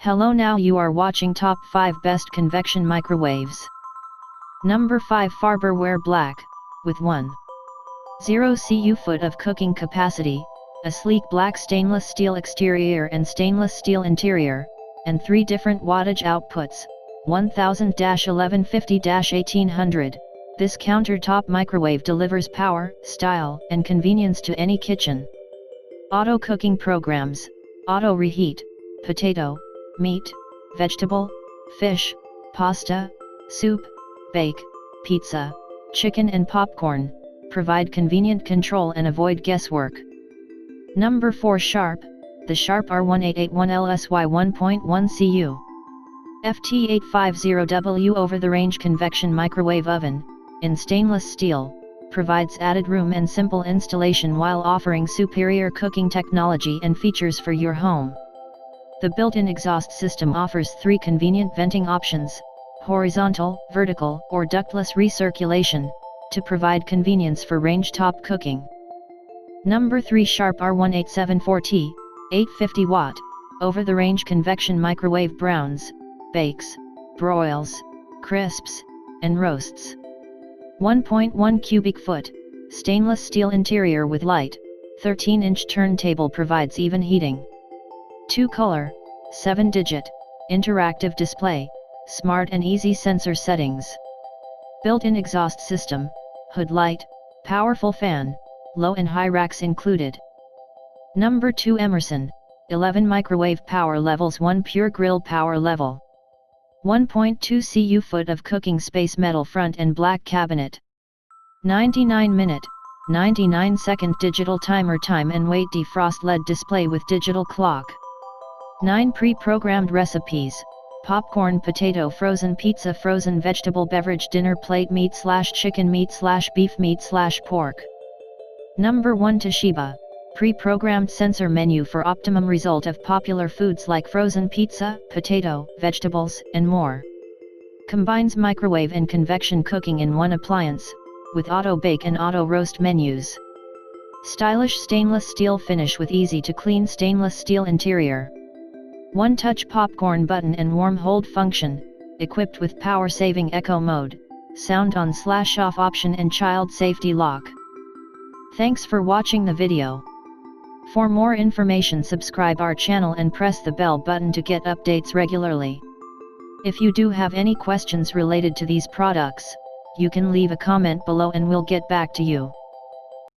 Hello, now you are watching top 5 best convection microwaves. Number 5, Farberware Black, with 1.0 cu foot of cooking capacity, a sleek black stainless steel exterior and stainless steel interior, and 3 different wattage outputs, 1000-1150-1800. This countertop microwave delivers power, style, and convenience to any kitchen. Auto cooking programs: auto reheat, potato, meat, vegetable, fish, pasta, soup, bake, pizza, chicken and popcorn, provide convenient control and avoid guesswork. Number 4, Sharp, the Sharp R1881LSY 1.1 cu. FT850W over-the-range convection microwave oven, in stainless steel, provides added room and simple installation while offering superior cooking technology and features for your home. The built-in exhaust system offers 3 convenient venting options: horizontal, vertical, or ductless recirculation, to provide convenience for range-top cooking. Number 3, Sharp R1874T, 850 watt, over-the-range convection microwave browns, bakes, broils, crisps, and roasts. 1.1 cubic foot, stainless steel interior with light, 13-inch turntable provides even heating. 2-color, 7-digit, interactive display, smart and easy sensor settings. Built-in exhaust system, hood light, powerful fan, low and high racks included. Number 2, Emerson, 11 microwave power levels, 1 pure grill power level. 1.2 cu foot of cooking space, metal front and black cabinet. 99-minute, 99-second digital timer, time and weight defrost LED display with digital clock. 9 pre-programmed recipes: popcorn, potato, frozen pizza, frozen vegetable, beverage, dinner plate, meat/chicken, meat/beef, meat/pork. Number 1, Toshiba, pre-programmed sensor menu for optimum result of popular foods like frozen pizza, potato, vegetables, and more. Combines microwave and convection cooking in one appliance, with auto bake and auto roast menus. Stylish stainless steel finish with easy to clean stainless steel interior. One-touch popcorn button and warm hold function, equipped with power-saving eco mode, sound on/off option and child safety lock. Thanks for watching the video. For more information, subscribe our channel and press the bell button to get updates regularly. If you do have any questions related to these products, you can leave a comment below and we'll get back to you.